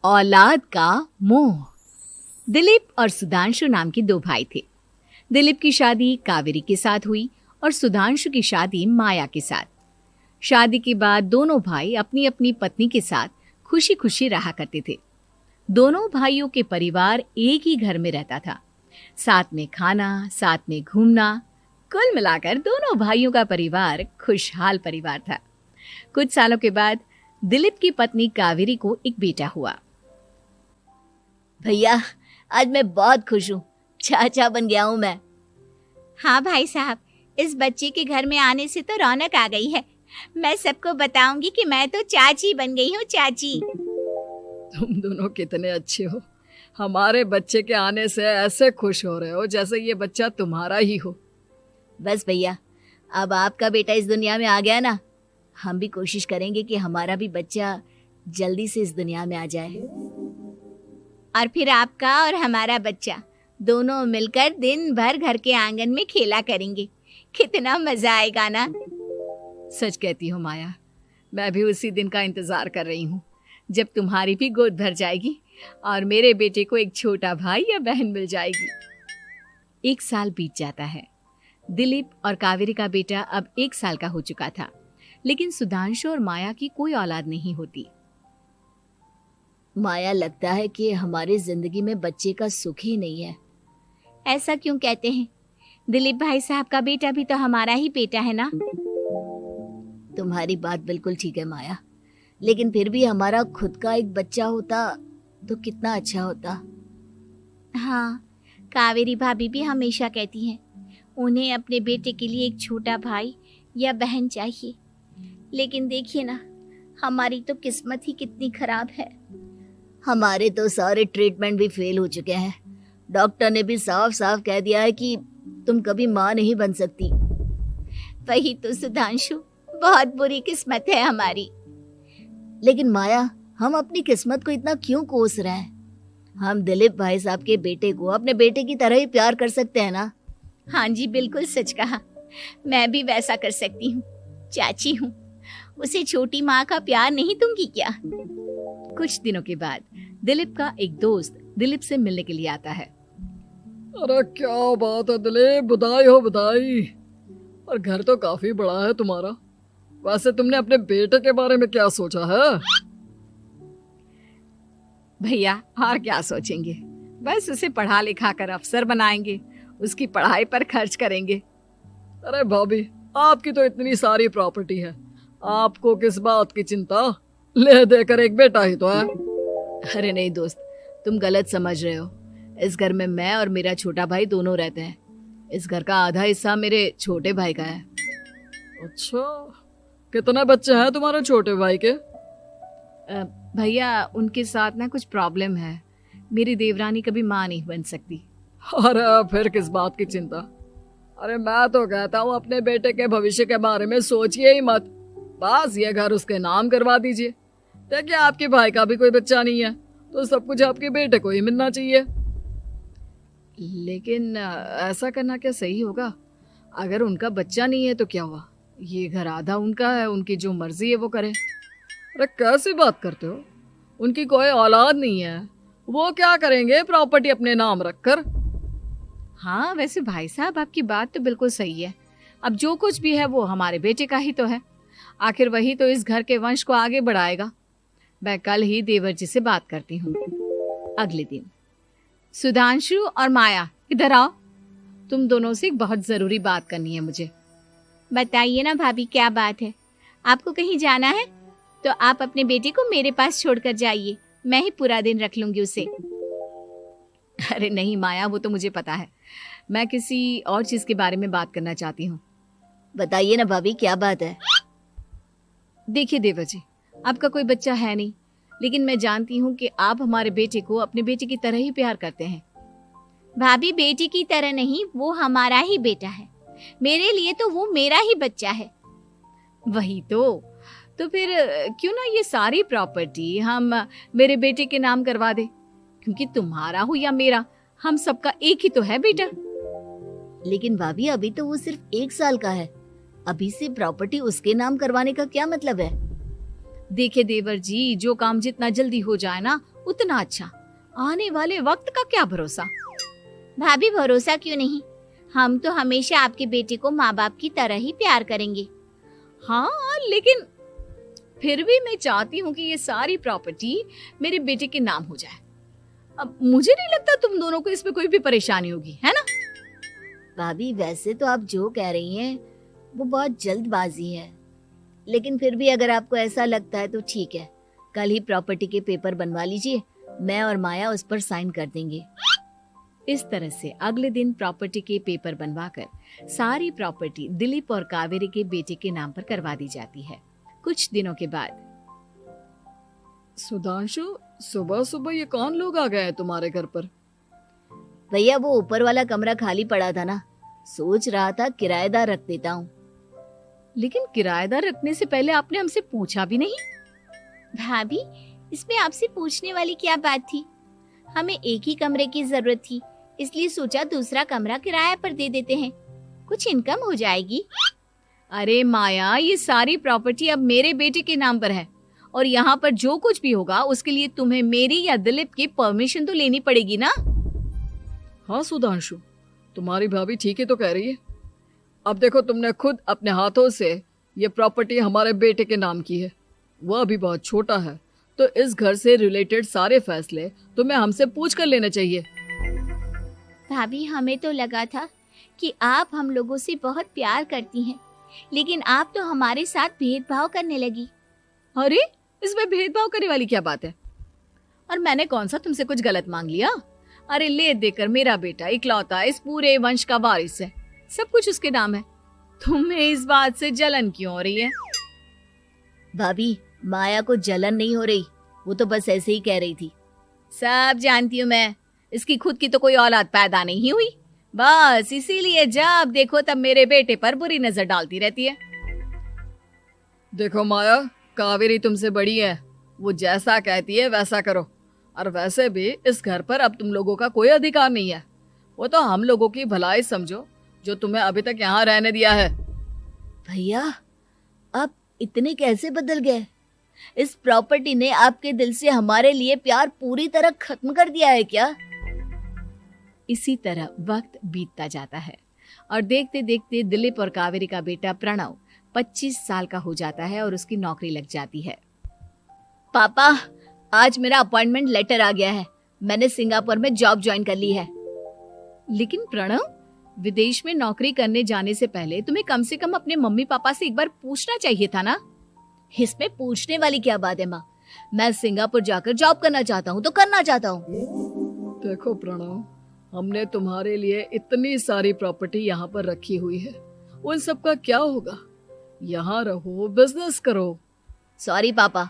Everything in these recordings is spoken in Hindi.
औलाद का मोह। दिलीप और सुधांशु नाम के दो भाई थे। दिलीप की शादी कावेरी के साथ हुई और सुधांशु की शादी माया के साथ। शादी के बाद दोनों भाई अपनी अपनी पत्नी के साथ खुशी खुशी रहा करते थे। दोनों भाइयों के परिवार एक ही घर में रहता था। साथ में खाना, साथ में घूमना, कुल मिलाकर दोनों भाइयों का परिवार खुशहाल परिवार था। कुछ सालों के बाद दिलीप की पत्नी कावेरी को एक बेटा हुआ। भैया, आज मैं बहुत खुश हूँ। चाचा बन गया हूँ मैं। हाँ भाई साहब, इस बच्चे के घर में आने से तो रौनक आ गई है। मैं सबको बताऊंगी कि मैं तो चाची बन गई हूँ, चाची। तुम दोनों कितने अच्छे हो। हमारे बच्चे के आने से ऐसे खुश हो रहे हो जैसे ये बच्चा तुम्हारा ही हो। बस भैया, अब आपका बेटा इस दुनिया में आ गया ना, हम भी कोशिश करेंगे कि हमारा भी बच्चा जल्दी से इस दुनिया में आ जाए। और फिर आपका और हमारा बच्चा दोनों मिलकर दिन भर घर के आंगन में खेला करेंगे। कितना मजा आएगा ना। सच कहती हूँ माया, मैं भी उसी दिन का इंतजार कर रही हूँ जब तुम्हारी भी गोद भर जाएगी और मेरे बेटे को एक छोटा भाई या बहन मिल जाएगी। 1 साल बीत जाता है। दिलीप और कावेरी का बेटा अब 1 साल का हो चुका था, लेकिन सुधांशु और माया की कोई औलाद नहीं होती। माया, लगता है कि हमारी जिंदगी में बच्चे का सुख ही नहीं है। ऐसा क्यों कहते हैं? दिलीप भाई साहब का बेटा भी तो हमारा ही बेटा है ना। तुम्हारी बात बिल्कुल ठीक है माया, लेकिन फिर भी हमारा खुद का एक बच्चा होता तो कितना अच्छा होता। हाँ, कावेरी भाभी भी हमेशा कहती हैं उन्हें अपने बेटे के लिए एक छोटा भाई या बहन चाहिए। लेकिन देखिए ना, हमारी तो किस्मत ही कितनी खराब है। हमारे तो सारे ट्रीटमेंट भी फेल हो चुके हैं। डॉक्टर ने भी साफ साफ कह दिया है कि तुम कभी माँ नहीं बन सकती। वही तो सुधांशु, बहुत बुरी किस्मत है हमारी। लेकिन माया, हम अपनी किस्मत को इतना क्यों कोस रहे हैं? हम दिलीप भाई साहब के बेटे को अपने बेटे की तरह ही प्यार कर सकते हैं ना। हाँ जी, बिल्कुल सच कहा। मैं भी वैसा कर सकती हूँ। चाची हूँ, उसे छोटी माँ का प्यार नहीं दूंगी क्या? कुछ दिनों के बाद दिलीप का एक दोस्त दिलीप से मिलने के लिए आता है। अरे क्या बात है दिलीप, बधाई हो बधाई। और घर तो काफी बड़ा है तुम्हारा। वैसे तुमने अपने बेटे के बारे में क्या सोचा है? भैया, और क्या सोचेंगे, बस उसे पढ़ा लिखा कर अफसर बनाएंगे, उसकी पढ़ाई पर खर्च करेंगे। अरे भाभी, आपकी तो इतनी सारी प्रॉपर्टी है, आपको किस बात की चिंता? ले देकर एक बेटा ही तो है। अरे नहीं दोस्त, तुम गलत समझ रहे हो। इस घर में मैं और मेरा छोटा भाई दोनों रहते हैं। इस घर का आधा हिस्सा मेरे छोटे भाई का है। अच्छा, कितने बच्चे हैं तुम्हारे छोटे भाई के? भैया, उनके साथ ना कुछ प्रॉब्लम है। मेरी देवरानी कभी माँ नहीं बन सकती। अरे फिर किस बात की चिंता? अरे मैं तो कहता हूँ अपने बेटे के भविष्य के बारे में सोचिए ही मत। बस ये घर उसके नाम करवा दीजिए। देखिए, आपके भाई का भी कोई बच्चा नहीं है तो सब कुछ आपके बेटे को ही मिलना चाहिए। लेकिन ऐसा करना क्या सही होगा? अगर उनका बच्चा नहीं है तो क्या हुआ? ये घर आधा उनका है, उनकी जो मर्जी है वो करे। अरे कैसी बात करते हो? उनकी कोई औलाद नहीं है, वो क्या करेंगे प्रॉपर्टी अपने नाम रखकर? हाँ, वैसे भाई साहब, आपकी बात तो बिल्कुल सही है। अब जो कुछ भी है वो हमारे बेटे का ही तो है। आखिर वही तो इस घर के वंश को आगे बढ़ाएगा। मैं कल ही देवर जी से बात करती हूँ। अगले दिन सुधांशु और माया, इधर आओ। तुम दोनों से एक बहुत जरूरी बात करनी है मुझे। बताइए ना भाभी, क्या बात है? आपको कहीं जाना है तो आप अपने बेटे को मेरे पास छोड़कर जाइए। मैं ही पूरा दिन रख लूंगी उसे। अरे नहीं माया, वो तो मुझे पता है। मैं किसी और चीज के बारे में बात करना चाहती हूँ। बताइए ना भाभी, क्या बात है? देखिए देवर जी, आपका कोई बच्चा है नहीं, लेकिन मैं जानती हूँ कि आप हमारे बेटे को अपने बेटे की तरह ही प्यार करते हैं। भाभी, बेटी की तरह नहीं, वो हमारा ही बेटा है। मेरे लिए तो वो मेरा ही बच्चा है। वही तो फिर क्यों ना ये सारी प्रॉपर्टी हम मेरे बेटे के नाम करवा दे, क्योंकि तुम्हारा हो या मेरा, हम सबका एक ही तो है बेटा। लेकिन भाभी, अभी तो वो सिर्फ 1 साल का है। अभी से प्रॉपर्टी उसके नाम करवाने का क्या मतलब है? देखिए देवर जी, जो काम जितना जल्दी हो जाए ना, उतना अच्छा। आने वाले वक्त का क्या भरोसा। भाभी भरोसा क्यों नहीं, हम तो हमेशा आपके बेटे को माँ बाप की तरह ही प्यार करेंगे। हाँ, लेकिन फिर भी मैं चाहती हूँ कि ये सारी प्रॉपर्टी मेरे बेटे के नाम हो जाए। अब मुझे नहीं लगता तुम दोनों को इसमें कोई भी परेशानी होगी, है ना? भाभी वैसे तो आप जो कह रही हैं वो बहुत जल्दबाजी है, लेकिन फिर भी अगर आपको ऐसा लगता है तो ठीक है, कल ही प्रॉपर्टी के पेपर बनवा लीजिए, मैं और माया उस पर साइन कर देंगे। इस तरह से अगले दिन प्रॉपर्टी के पेपर बनवाकर सारी प्रॉपर्टी दिलीप और कावेरी के बेटे के नाम पर करवा दी जाती है। कुछ दिनों के बाद सुधांशु, सुबह सुबह ये कौन लोग आ गए हैं तुम्हारे घर पर? भैया वो ऊपर वाला कमरा खाली पड़ा था ना, सोच रहा था किराएदार रख देता हूँ। लेकिन किराएदार रखने से पहले आपने हमसे पूछा भी नहीं। भाभी इसमें आपसे पूछने वाली क्या बात थी, हमें एक ही कमरे की जरूरत थी, इसलिए सोचा दूसरा कमरा किराए पर दे देते हैं, कुछ इनकम हो जाएगी। अरे माया, ये सारी प्रॉपर्टी अब मेरे बेटे के नाम पर है और यहाँ पर जो कुछ भी होगा उसके लिए तुम्हें मेरी या दिलीप की परमिशन तो लेनी पड़ेगी ना। हाँ सुधांशु, तुम्हारी भाभी ठीक ही तो कह रही है। अब देखो, तुमने खुद अपने हाथों से ये प्रॉपर्टी हमारे बेटे के नाम की है, वह अभी बहुत छोटा है, तो इस घर से रिलेटेड सारे फैसले तुम्हें हमसे पूछ कर लेने चाहिए। भाभी हमें तो लगा था कि आप हम लोगों से बहुत प्यार करती हैं, लेकिन आप तो हमारे साथ भेदभाव करने लगी। अरे, इसमें भेदभाव करने वाली क्या बात है? और मैंने कौन सा तुमसे कुछ गलत मांग लिया? अरे ले देकर मेरा बेटा इकलौता इस पूरे वंश का वारिस है, सब कुछ उसके नाम है। तुम्हें इस बात से जलन क्यों हो रही है? भाभी माया को जलन नहीं हो रही, वो तो बस ऐसे ही कह रही थी। सब जानती हूँ मैं, इसकी खुद की तो कोई औलाद पैदा नहीं हुई, बस इसीलिए जब देखो तब मेरे बेटे पर बुरी नजर डालती रहती है। देखो माया, कावेरी तुमसे बड़ी है, वो जैसा कहती है वैसा करो। और वैसे भी इस घर पर अब तुम लोगों का कोई अधिकार नहीं है, वो तो हम लोगों की भलाई समझो जो तुम्हें अभी तक यहाँ रहने दिया है। भैया आप इतने कैसे बदल गए? इस प्रॉपर्टी ने आपके दिल से हमारे लिए प्यार पूरी तरह खत्म कर दिया है क्या? इसी तरह वक्त बीतता जाता है और देखते देखते दिलीप और कावेरी का बेटा प्रणव 25 साल का हो जाता है और उसकी नौकरी लग जाती है। पापा आज मेरा अपॉइंटमेंट लेटर आ गया है, मैंने सिंगापुर में जॉब ज्वाइन कर ली है। लेकिन प्रणव, विदेश में नौकरी करने जाने से पहले तुम्हें कम से कम अपने मम्मी पापा से एक बार पूछना चाहिए था ना। इसमें पूछने वाली क्या बात है माँ, मैं सिंगापुर जाकर जॉब करना चाहता हूँ तो करना चाहता हूँ। देखो प्रणव, हमने तुम्हारे लिए इतनी सारी प्रॉपर्टी यहाँ पर रखी हुई है, उन सब का क्या होगा? यहाँ रहो, बिजनेस करो। सॉरी पापा,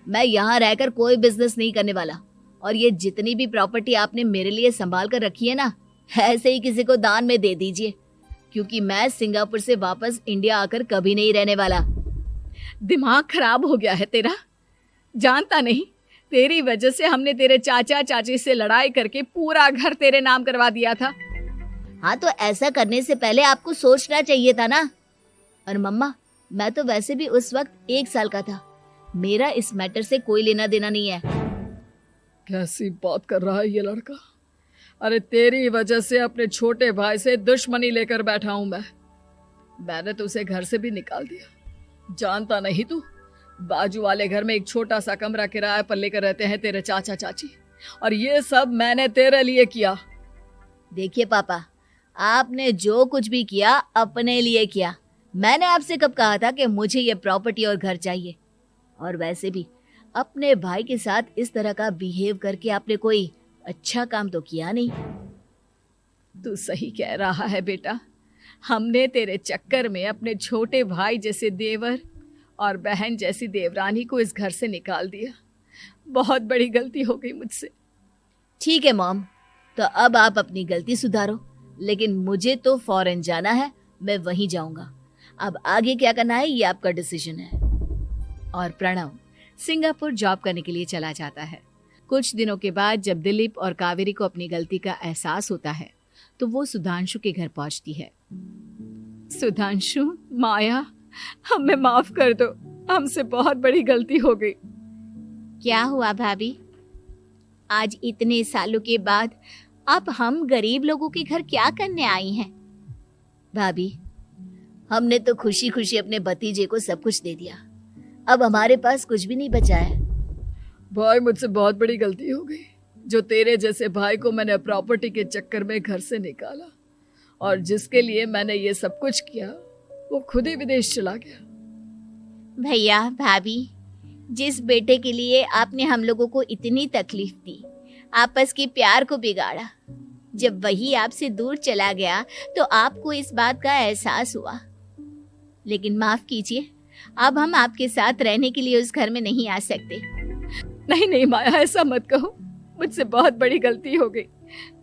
मैं यहाँ रहकर कोई बिजनेस नहीं करने वाला, और ये जितनी भी प्रॉपर्टी आपने मेरे लिए संभाल कर रखी है ना, ऐसे ही किसी को दान में दे दीजिए, क्योंकि मैं सिंगापुर से वापस इंडिया आकर कभी नहीं रहने वाला। दिमाग खराब हो गया है तेरा, जानता नहीं तेरी वजह से हमने तेरे चाचा चाची से लड़ाई करके पूरा घर तेरे नाम करवा दिया था। हाँ तो ऐसा करने से पहले आपको सोचना चाहिए था ना। और मम्मा, मैं तो वैसे भी उस वक्त 1 साल का था, मेरा इस मैटर से कोई लेना देना नहीं है। कैसी बात कर रहा है ये लड़का? अरे तेरी वजह से अपने छोटे भाई से दुश्मनी लेकर बैठा हूं मैंने तो उसे घर से भी निकाल दिया। जानता नहीं तू, बाजू वाले घर में एक छोटा सा कमरा किराए पर लेकर रहते हैं तेरे चाचा चाची, और ये सब मैंने तेरे लिए किया। देखिए पापा, आपने जो कुछ भी किया अपने लिए किया। मैंने आपसे कब कहा था कि मुझे ये प्रॉपर्टी और घर चाहिए? और वैसे भी अपने भाई के साथ इस तरह का बिहेव करके आपने कोई अच्छा काम तो किया नहीं। तू सही कह रहा है बेटा, हमने तेरे चक्कर में अपने छोटे भाई जैसे देवर और बहन जैसी देवरानी को इस घर से निकाल दिया। बहुत बड़ी गलती हो गई मुझसे। ठीक है मॉम, तो अब आप अपनी गलती सुधारो, लेकिन मुझे तो फॉरेन जाना है, मैं वहीं जाऊंगा। अब आगे क्या करना है ये आपका डिसीजन है। और प्रणव सिंगापुर जॉब करने के लिए चला जाता है। कुछ दिनों के बाद जब दिलीप और कावेरी को अपनी गलती का एहसास होता है तो वो सुधांशु के घर पहुंचती है। सुधांशु, माया, हमें माफ कर दो, हमसे बहुत बड़ी गलती हो गई। क्या हुआ भाभी? आज इतने सालों के बाद अब हम गरीब लोगों के घर क्या करने आई हैं? भाभी, हमने तो खुशी खुशी अपने भतीजे को सब कुछ दे दिया, अब हमारे पास कुछ भी नहीं बचा है। भाई मुझसे बहुत बड़ी गलती हो गई, जो तेरे जैसे भाई को मैंने प्रॉपर्टी के चक्कर में घर से निकाला, और जिसके लिए मैंने ये सब कुछ किया वो खुद ही विदेश चला गया। भैया भाभी, जिस बेटे के लिए आपने हम लोगों को इतनी तकलीफ दी, आपस के प्यार को बिगाड़ा, जब वही आपसे दूर चला गया तो आपको इस बात का एहसास हुआ। लेकिन माफ कीजिए, अब हम आपके साथ रहने के लिए उस घर में नहीं आ सकते। नहीं नहीं माया, ऐसा मत कहो, मुझसे बहुत बड़ी गलती हो गई,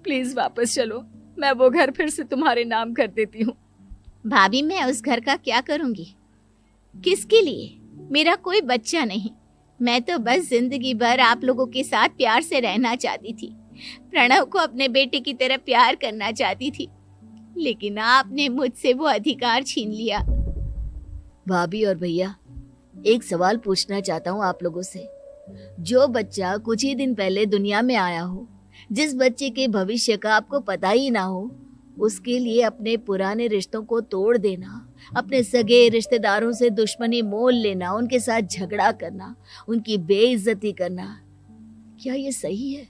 प्लीज वापस चलो, मैं वो घर फिर से तुम्हारे नाम कर देती हूँ। भाभी, मैं उस घर का क्या करूंगी? किसके लिए? मेरा कोई बच्चा नहीं, मैं तो बस जिंदगी भर आप लोगों के साथ प्यार से रहना चाहती थी, प्रणव को अपने बेटे की तरह प्यार करना चाहती थी, लेकिन आपने मुझसे वो अधिकार छीन लिया। भाभी और भैया, एक सवाल पूछना चाहता हूँ आप लोगों से। जो बच्चा कुछ ही दिन पहले दुनिया में आया हो, जिस बच्चे के भविष्य का आपको पता ही ना हो, उसके लिए अपने पुराने रिश्तों को तोड़ देना, अपने सगे रिश्तेदारों से दुश्मनी मोल लेना, उनके साथ झगड़ा करना, उनकी बेइज्जती करना, क्या ये सही है?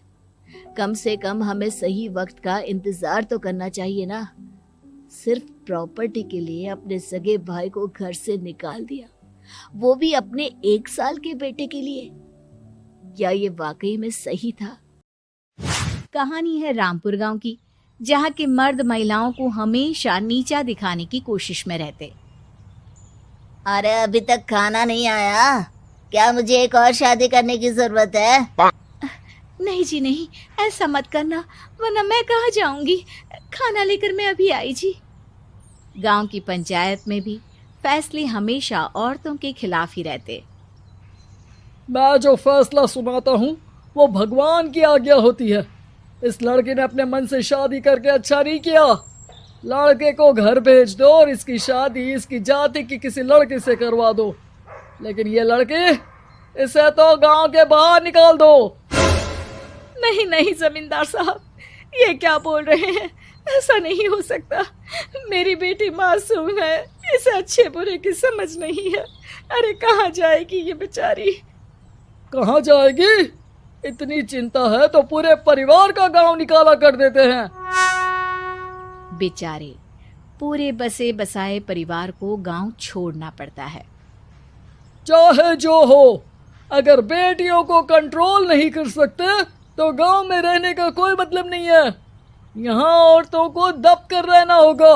कम से कम हमें सही वक्त का इंतजार तो करना चाहिए ना। सिर्फ प्रॉपर्टी के लिए अपने सगे भाई को घर से निकाल दिया, वो भी अपने 1 साल के बेटे के लिए। क्या ये वाकई में सही था? कहानी है रामपुर गांव की, जहां के मर्द महिलाओं को हमेशा नीचा दिखाने की कोशिश में रहते। अरे अभी तक खाना नहीं आया, क्या मुझे एक और शादी करने की जरूरत है? नहीं जी नहीं, ऐसा मत करना, वरना मैं कहाँ जाऊंगी। खाना लेकर मैं अभी आई जी। गांव की पंचायत में भी फैसले हमेशा औरतों के खिलाफ ही रहते। मैं जो फैसला सुनाता हूँ वो भगवान की आज्ञा होती है। इस लड़के ने अपने मन से शादी करके अच्छा नहीं किया, लड़के को घर भेज दो और इसकी शादी इसकी जाति की किसी लड़के से करवा दो, लेकिन ये लड़के, इसे तो गांव के बाहर निकाल दो। नहीं नहीं जमींदार साहब, ये क्या बोल रहे हैं? ऐसा नहीं हो सकता, मेरी बेटी मासूम है, इसे अच्छे बुरे की समझ नहीं है। अरे कहाँ जाएगी ये बेचारी? कहाँ जाएगी? इतनी चिंता है तो पूरे परिवार का गांव निकाला कर देते हैं। बेचारे पूरे बसे बसाए परिवार को गांव छोड़ना पड़ता है। चाहे जो हो, अगर बेटियों को कंट्रोल नहीं कर सकते तो गांव में रहने का कोई मतलब नहीं है। यहाँ औरतों को दब कर रहना होगा,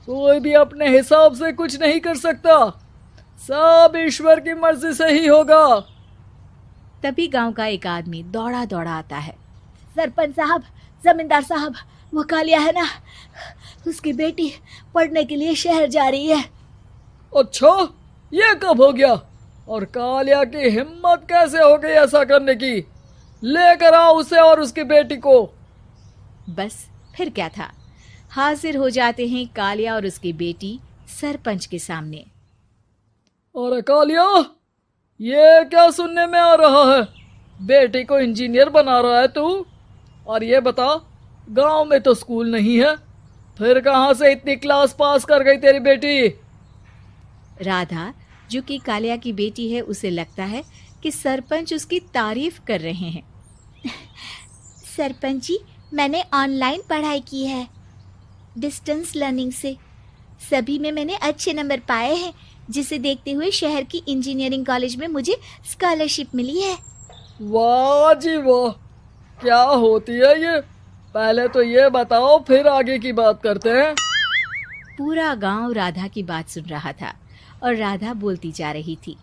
कोई भी अपने हिसाब से कुछ नहीं कर सकता, सब ईश्वर की मर्जी से ही होगा। तभी गांव का एक आदमी दौड़ा दौड़ा आता है। सरपंच साहब, जमींदार साहब, वो कालिया है ना, उसकी बेटी पढ़ने के लिए शहर जा रही है। अच्छा, ये कब हो गया? और कालिया की हिम्मत कैसे हो गई ऐसा करने की? लेकर आओ उसे और उसकी बेटी को। बस फिर क्या था, हाजिर हो जाते हैं कालिया और उसकी बेटी सरपंच के सामने। अरे कालिया, ये क्या सुनने में आ रहा है? बेटी को इंजीनियर बना रहा है तू? और ये बता, गांव में तो स्कूल नहीं है, फिर कहाँ से इतनी क्लास पास कर गई तेरी बेटी? राधा, जो कि कालिया की बेटी है, उसे लगता है कि सरपंच उसकी तारीफ कर रहे हैं। सरपंच जी, मैंने ऑनलाइन पढ़ाई की है, डिस्टेंस लर्निंग से। सभी में मैंने अच्छे नंबर पाए हैं, जिसे देखते हुए शहर की इंजीनियरिंग कॉलेज में मुझे स्कॉलरशिप मिली है। वाह जी वाह, क्या होती है ये? पहले तो ये बताओ, फिर आगे की बात करते हैं। पूरा गांव राधा की बात सुन रहा था और राधा बोलती जा रही थी।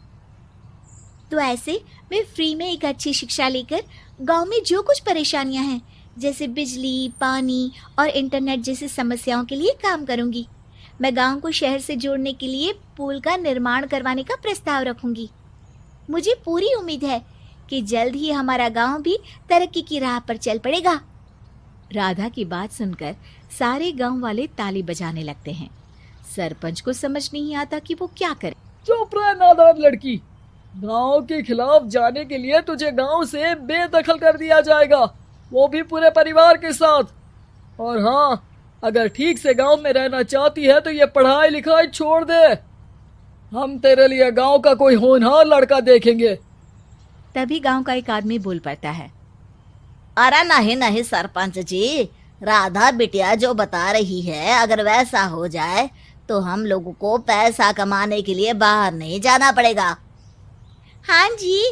तो ऐसे मैं फ्री में एक अच्छी शिक्षा लेकर गांव में जो कुछ परेशानियां हैं, जैसे बिजली, पानी और इंटरनेट जैसी समस्याओं के लिए काम करूंगी। मैं गांव को शहर से जोड़ने के लिए पुल का निर्माण करवाने का प्रस्ताव रखूंगी। मुझे पूरी उम्मीद है कि जल्द ही हमारा गांव भी तरक्की की राह पर चल पड़ेगा। राधा की बात सुनकर सारे गांव वाले ताली बजाने लगते हैं। सरपंच को समझ नहीं आता कि वो क्या करे। चुप रहे नादान लड़की, गांव के खिलाफ जाने के लिए तुझे गांव से बेदखल कर दिया जाएगा, वो भी पूरे परिवार के साथ। और हाँ, अगर ठीक से गांव में रहना चाहती है तो ये पढ़ाई लिखाई छोड़ दे। हम तेरे लिए गांव का कोई होनहार लड़का देखेंगे। तभी गांव का एक आदमी बोल पड़ता है। अरे नहीं नहीं सरपंच जी, राधा बिटिया जो बता रही है अगर वैसा हो जाए तो हम लोगों को पैसा कमाने के लिए बाहर नहीं जाना पड़ेगा। हाँ जी,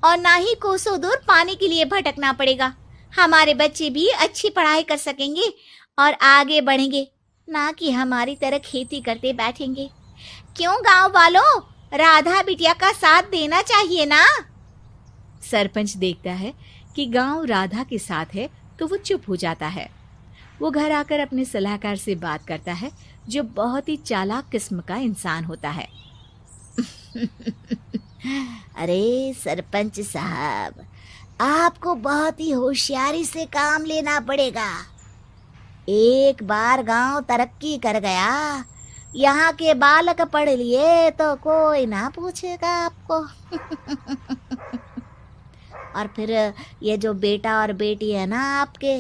और ना ही कोसों दूर पानी के लिए भटकना पड़ेगा। हमारे बच्चे भी अच्छी पढ़ाई कर सकेंगे और आगे बढ़ेंगे, ना कि हमारी तरह खेती करते बैठेंगे। क्यों गांव वालों, राधा बिटिया का साथ देना चाहिए ना। सरपंच देखता है कि गांव राधा के साथ है तो वो चुप हो जाता है। वो घर आकर अपने सलाहकार से बात करता है, जो बहुत ही चालाक किस्म का इंसान होता है। अरे सरपंच साहब, आपको बहुत ही होशियारी से काम लेना पड़ेगा। एक बार गांव तरक्की कर गया, यहाँ के बालक पढ़ लिए तो कोई ना पूछेगा आपको। और फिर ये जो बेटा और बेटी है ना आपके,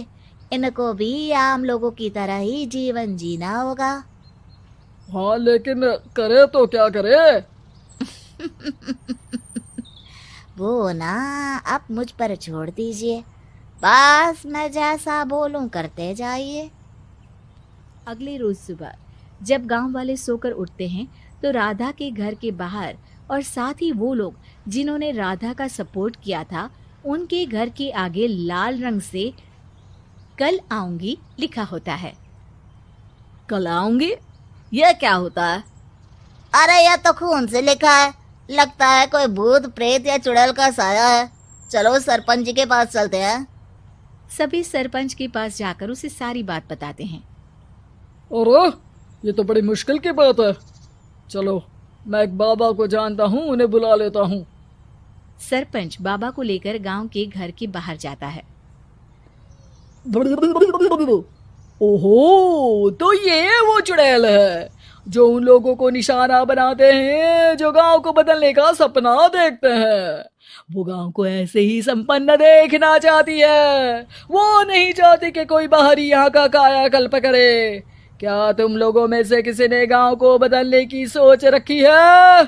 इनको भी आम लोगों की तरह ही जीवन जीना होगा। हाँ, लेकिन करे तो क्या करे? वो ना आप मुझ पर छोड़ दीजिए, बस मैं जैसा बोलूं करते जाइए। अगले रोज सुबह जब गांव वाले सोकर उठते हैं तो राधा के घर के बाहर और साथ ही वो लोग जिन्होंने राधा का सपोर्ट किया था, उनके घर के आगे लाल रंग से कल आऊंगी लिखा होता है। कल आऊंगी, ये क्या होता है? अरे यह तो खून से लिखा है, लगता है कोई भूत प्रेत या चुड़ैल का साया है। चलो सरपंच जी के पास चलते हैं। सभी सरपंच के पास जाकर उसे सारी बात बताते हैं। अरे ये तो बड़ी मुश्किल की बात है। चलो, मैं एक बाबा को जानता हूँ, उन्हें बुला लेता हूँ। सरपंच बाबा को लेकर गांव के घर के बाहर जाता है। ओहो, तो ये वो चुड़ैल है जो उन लोगों को निशाना बनाते हैं जो गांव को बदलने का सपना देखते हैं। वो गांव को ऐसे ही संपन्न देखना चाहती है, वो नहीं चाहती कि कोई बाहरी यहाँ का कायाकल्प करे। क्या तुम लोगों में से किसी ने गांव को बदलने की सोच रखी है?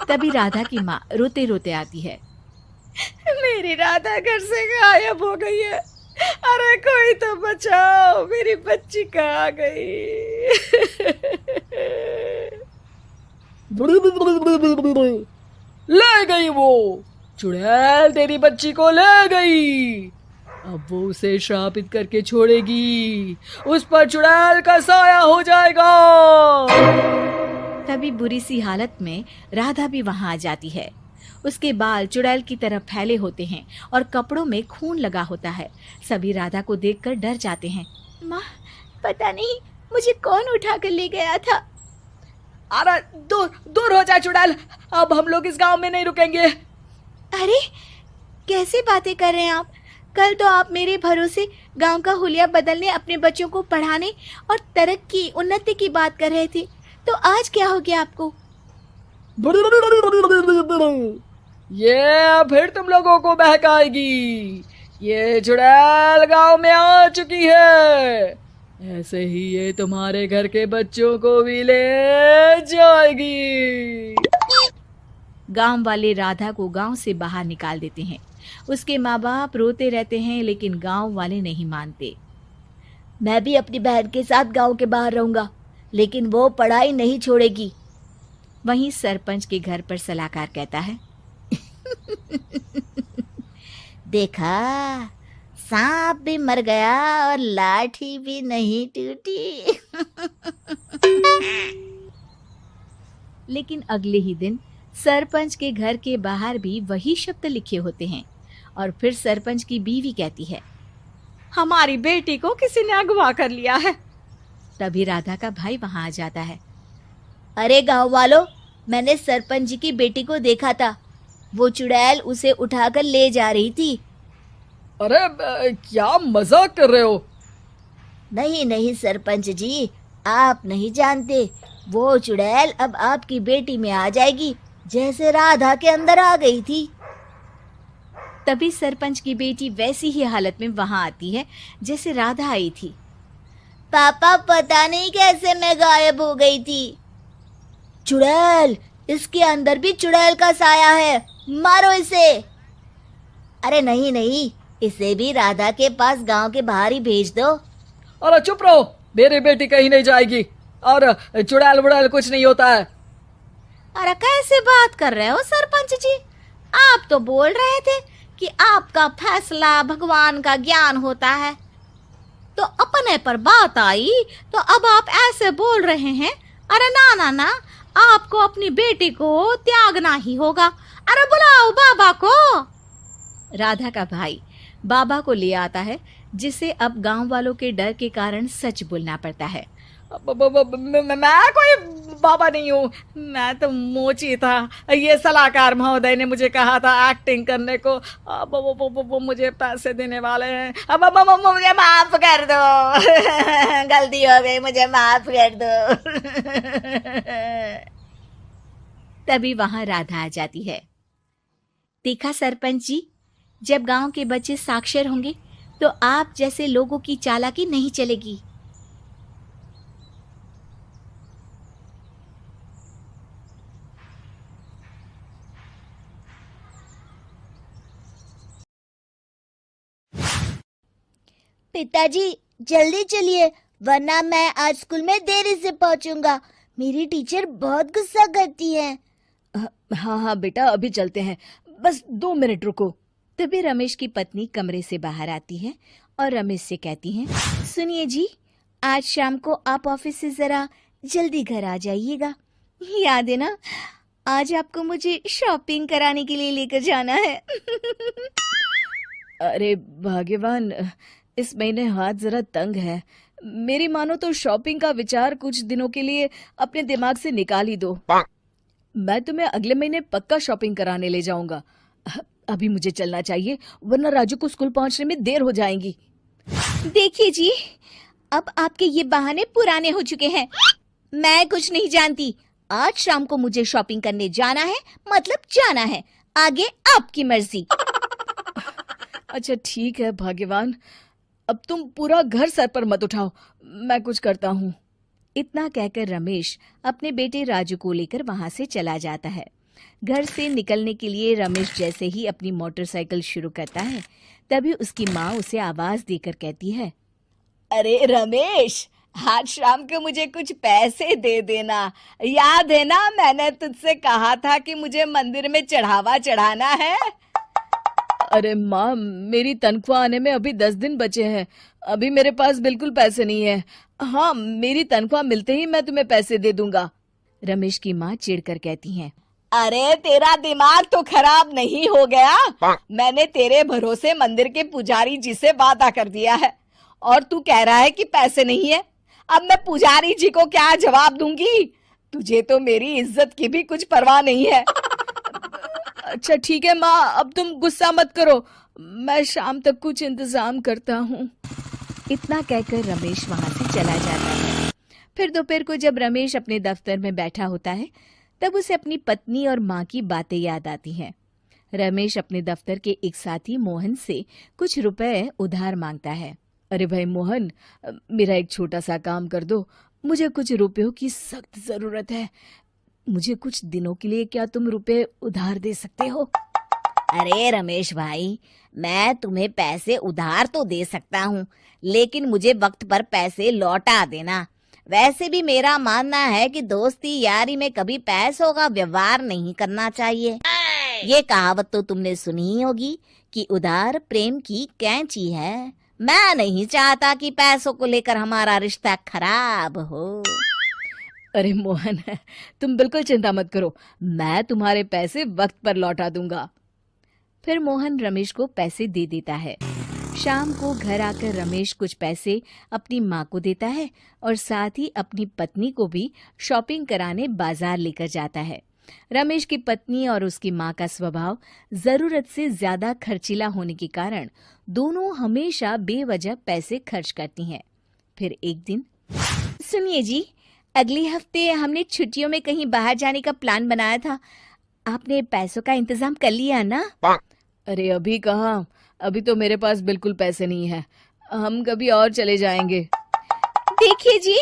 तभी राधा की माँ रोते रोते आती है। मेरी राधा घर से गायब हो गई है। अरे कोई तो बचाओ, मेरी बच्ची कहाँ गई? ले गई वो चुड़ैल, तेरी बच्ची को ले गई। अब वो उसे श्रापित करके छोड़ेगी, उस पर चुड़ैल का साया हो जाएगा। तभी बुरी सी हालत में राधा भी वहां आ जाती है। उसके बाल चुड़ैल की तरह फैले होते हैं और कपड़ों में खून लगा होता है। सभी राधा को देखकर डर जाते हैं। माँ, पता नहीं मुझे कौन उठा कर ले गया था। अरे दूर दूर हो जा चुड़ैल, अब हम लोग इस गांव में नहीं रुकेंगे। अरे कैसे बातें कर रहे हैं आप? कल तो आप मेरे भरोसे गांव का हुलिया बदलने, अपने बच्चों को पढ़ाने और तरक्की उन्नति की बात कर रहे थे, तो आज क्या हो गया आपको? ये फिर तुम लोगों को बहकाएगी। ये चुड़ैल गांव में आ चुकी है, ऐसे ही ये तुम्हारे घर के बच्चों को भी ले जाएगी। गांव वाले राधा को गांव से बाहर निकाल देते हैं। उसके माँ बाप रोते रहते हैं, लेकिन गांव वाले नहीं मानते। मैं भी अपनी बहन के साथ गांव के बाहर रहूंगा, लेकिन वो पढ़ाई नहीं छोड़ेगी। वहीं सरपंच के घर पर सलाहकार कहता है। देखा, सांप भी मर गया और लाठी भी नहीं टूटी। लेकिन अगले ही दिन सरपंच के घर के बाहर भी वही शब्द लिखे होते हैं। और फिर सरपंच की बीवी कहती है, हमारी बेटी को किसी ने अगवा कर लिया है। तभी राधा का भाई वहां आ जाता है। अरे गांव वालों, मैंने सरपंच जी की बेटी को देखा था, वो चुड़ैल उसे उठाकर ले जा रही थी। अरे क्या मजाक कर रहे हो? नहीं नहीं सरपंच जी, आप नहीं जानते, वो चुड़ैल अब आपकी बेटी में आ जाएगी, जैसे राधा के अंदर आ गई थी। तभी सरपंच की बेटी वैसी ही हालत में वहां आती है जैसे राधा आई थी। पापा पता नहीं कैसे मैं गायब हो गई थी। चुड़ैल, इसके अंदर भी चुड़ैल का साया है, मारो इसे। अरे नहीं नहीं, इसे भी राधा के पास गांव के बाहर ही भेज दो। अरे चुप रहो, मेरी बेटी कहीं नहीं जाएगी और चुड़ैल वुड़ैल कुछ नहीं होता है। अरे कैसे बात कर रहे हो सरपंच जी? आप तो बोल रहे थे कि आपका फैसला भगवान का ज्ञान होता है, तो अपने पर बात आई तो अब आप ऐसे बोल रहे हैं। अरे ना ना ना, आपको अपनी बेटी को त्यागना ही होगा। अरे बुलाओ बाबा को। राधा का भाई बाबा को ले आता है, जिसे अब गांव वालों के डर के कारण सच बोलना पड़ता है। मैं कोई बाबा नहीं हूँ, मैं तो मोची था। ये सलाहकार महोदय ने मुझे कहा था एक्टिंग करने को। अब वो मुझे पैसे देने वाले हैं। अब मुझे माफ कर दो। गलती हो गई, मुझे माफ कर दो। तभी वहां राधा आ जाती है। देखा सरपंच जी, जब गांव के बच्चे साक्षर होंगे तो आप जैसे लोगों की चालाकी नहीं चलेगी। पिताजी जल्दी चलिए, वरना मैं आज स्कूल में देरी से पहुंचूंगा। मेरी टीचर बहुत गुस्सा करती है। हाँ हाँ बेटा, अभी चलते हैं, बस 2 मिनट रुको। तभी रमेश की पत्नी कमरे से बाहर आती है और रमेश से कहती है, सुनिए जी, आज शाम को आप ऑफिस से जरा जल्दी घर आ जाइएगा। याद है ना, आज आपको मुझे शॉपिंग कराने के लिए लेकर जाना है। अरे भाग्यवान, इस महीने हाथ जरा तंग है। मेरी मानो तो शॉपिंग का विचार कुछ दिनों के लिए अपने दिमाग से निकाल ही दो। मैं तुम्हें अगले महीने पक्का शॉपिंग कराने ले जाऊंगा। अभी मुझे चलना चाहिए, वरना राजू को स्कूल पहुंचने में देर हो जाएगी। देखिए जी, अब आपके ये बहाने पुराने हो चुके हैं। मैं कुछ नहीं जानती। आज शाम को मुझे शॉपिंग करने जाना है, मतलब जाना है। आगे आपकी मर्जी। अच्छा ठीक है भाग्यवान, अब तुम पूरा घर सर पर मत उठाओ, मैं कुछ करता हूँ। इतना कहकर रमेश अपने बेटे राजू को लेकर वहां से चला जाता है। घर से निकलने के लिए रमेश जैसे ही अपनी मोटरसाइकिल शुरू करता है, तभी उसकी माँ उसे आवाज देकर कहती है, अरे रमेश, आज शाम को मुझे कुछ पैसे दे देना। याद है ना, मैंने तुझसे कहा था कि मुझे मंदिर में चढ़ावा चढ़ाना है। अरे माँ, मेरी तनख्वाह आने में अभी 10 दिन बचे हैं, अभी मेरे पास बिल्कुल पैसे नहीं है। हाँ, मेरी तनख्वाह मिलते ही मैं तुम्हें पैसे दे दूंगा। रमेश की माँ चिढ़कर कहती हैं, अरे तेरा दिमाग तो खराब नहीं हो गया? मैंने तेरे भरोसे मंदिर के पुजारी जी से वादा कर दिया है और तू कह रहा है कि पैसे नहीं है। अब मैं पुजारी जी को क्या जवाब दूंगी? तुझे तो मेरी इज्जत की भी कुछ परवाह नहीं है। अच्छा ठीक है माँ, अब तुम गुस्सा मत करो, मैं शाम तक कुछ इंतजाम करता हूँ। इतना कहकर रमेश वहां से चला जाता है। फिर दोपहर को जब रमेश अपने दफ्तर में बैठा होता है, तब उसे अपनी पत्नी और माँ की बातें याद आती हैं। रमेश अपने दफ्तर के एक साथी मोहन से कुछ रुपए उधार मांगता है। अरे भाई मोहन, मेरा एक छोटा सा काम कर दो, मुझे कुछ रुपयों की सख्त जरूरत है। मुझे कुछ दिनों के लिए क्या तुम रुपए उधार दे सकते हो? अरे रमेश भाई, मैं तुम्हें पैसे उधार तो दे सकता हूँ, लेकिन मुझे वक्त पर पैसे लौटा देना। वैसे भी मेरा मानना है कि दोस्ती यारी में कभी पैसों का व्यवहार नहीं करना चाहिए। ये कहावत तो तुमने सुनी ही होगी कि उधार प्रेम की कैंची है। मैं नहीं चाहता कि पैसों को लेकर हमारा रिश्ता खराब हो। अरे मोहन, तुम बिल्कुल चिंता मत करो, मैं तुम्हारे पैसे वक्त पर लौटा दूंगा। फिर मोहन रमेश को पैसे दे देता है। शाम को घर आकर रमेश कुछ पैसे अपनी माँ को देता है और साथ ही अपनी पत्नी को भी शॉपिंग कराने बाजार लेकर जाता है। रमेश की पत्नी और उसकी माँ का स्वभाव जरूरत से ज्यादा खर्चीला होने के कारण दोनों हमेशा बेवजह पैसे खर्च करती हैं। फिर एक दिन, सुनिए जी, अगले हफ्ते हमने छुट्टियों में कहीं बाहर जाने का प्लान बनाया था। आपने पैसों का इंतजाम कर लिया ना? अरे अभी कहाँ, अभी तो मेरे पास बिल्कुल पैसे नहीं है। हम कभी और चले जाएंगे। देखिए जी,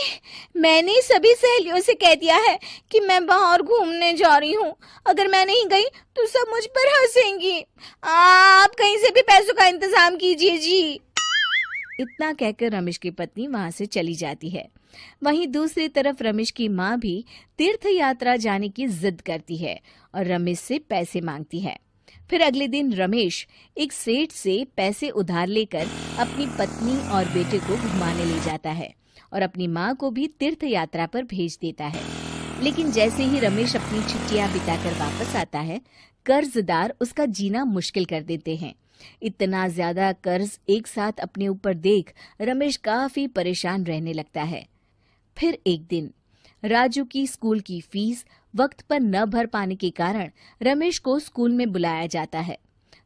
मैंने सभी सहेलियों से कह दिया है कि मैं बाहर घूमने जा रही हूँ। अगर मैं नहीं गई तो सब मुझ पर हंसेंगी। आप कहीं से भी पैसों का इंतजाम कीजिए जी। इतना कहकर रमेश की पत्नी वहां से चली जाती है। वहीं दूसरी तरफ रमेश की माँ भी तीर्थ यात्रा जाने की जिद करती है और रमेश से पैसे मांगती है। फिर अगले दिन रमेश एक सेठ से पैसे उधार लेकर अपनी पत्नी और बेटे को घुमाने ले जाता है और अपनी माँ को भी तीर्थ यात्रा पर भेज देता है। लेकिन जैसे ही रमेश अपनी छुट्टियां बिताकर वापस आता है, कर्जदार उसका जीना मुश्किल कर देते हैं। इतना ज्यादा कर्ज एक साथ अपने ऊपर देख रमेश काफी परेशान रहने लगता है। फिर एक दिन राजू की स्कूल की फीस वक्त पर न भर पाने के कारण रमेश को स्कूल में बुलाया जाता है।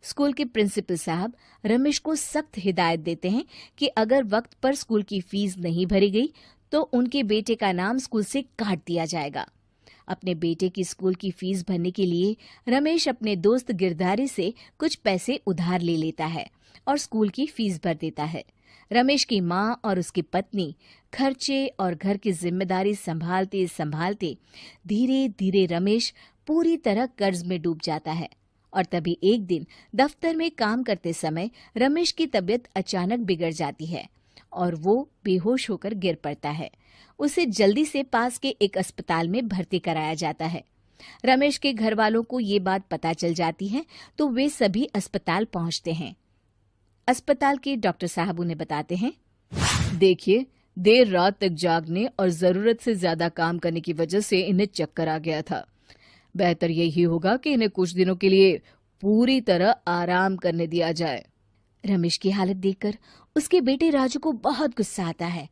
स्कूल के प्रिंसिपल साहब रमेश को सख्त हिदायत देते हैं कि अगर वक्त पर स्कूल की फीस नहीं भरी गई तो उनके बेटे का नाम स्कूल से काट दिया जाएगा। अपने बेटे की स्कूल की फीस भरने के लिए रमेश अपने दोस्त गिरधारी से कुछ पैसे उधार ले लेता है और स्कूल की फीस भर देता है। रमेश की माँ और उसकी पत्नी खर्चे और घर की जिम्मेदारी संभालते संभालते धीरे धीरे रमेश पूरी तरह कर्ज में डूब जाता है। और तभी एक दिन दफ्तर में काम करते समय रमेश की तबीयत अचानक बिगड़ जाती है और वो बेहोश होकर गिर पड़ता है। उसे जल्दी से पास के एक अस्पताल में भर्ती कराया जाता है। रमेश के घर वालों को ये बात पता चल जाती है तो वे सभी अस्पताल पहुंचते हैं। अस्पताल के डॉक्टर साहब उन्हें बताते हैं, देखिए, देर रात तक जागने और जरूरत से ज्यादा काम करने की वजह से इन्हें चक्कर आ गया था। बेहतर यही होगा कि इन्हें कुछ दिनों के लिए पूरी तरह आराम करने दिया जाए। रमेश की हालत देखकर उसके बेटे राजू को बहुत गुस्सा आता है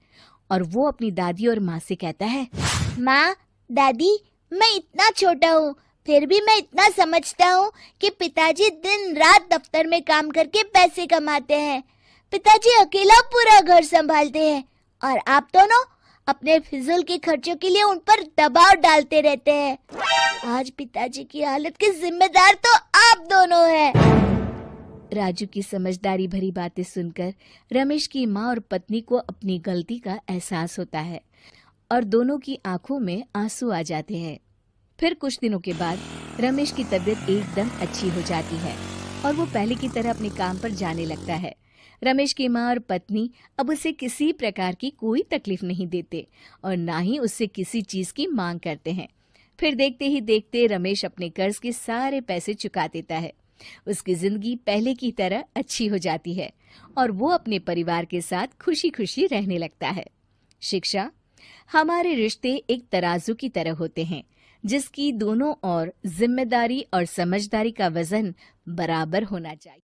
और वो अपनी दादी और माँ से कहता है, माँ, दादी, मैं इतना छोटा हूँ फिर भी मैं इतना समझता हूँ कि पिताजी दिन रात दफ्तर में काम करके पैसे कमाते हैं। पिताजी अकेला पूरा घर संभालते हैं और आप दोनों अपने फिजूल के खर्चों के लिए उन पर दबाव डालते रहते हैं। आज पिताजी की हालत के जिम्मेदार तो आप दोनों हैं। राजू की समझदारी भरी बातें सुनकर रमेश की माँ और पत्नी को अपनी गलती का एहसास होता है और दोनों की आंखों में आंसू आ जाते हैं। फिर कुछ दिनों के बाद रमेश की तबीयत एकदम अच्छी हो जाती है और वो पहले की तरह अपने काम पर जाने लगता है। रमेश की माँ और पत्नी अब उसे किसी प्रकार की कोई तकलीफ नहीं देते और ना ही उससे किसी चीज की मांग करते हैं। फिर देखते ही देखते रमेश अपने कर्ज के सारे पैसे चुका देता है। उसकी जिंदगी पहले की तरह अच्छी हो जाती है और वो अपने परिवार के साथ खुशी खुशी रहने लगता है। शिक्षा, हमारे रिश्ते एक तराजू की तरह होते हैं जिसकी दोनों ओर जिम्मेदारी और समझदारी का वजन बराबर होना चाहिए।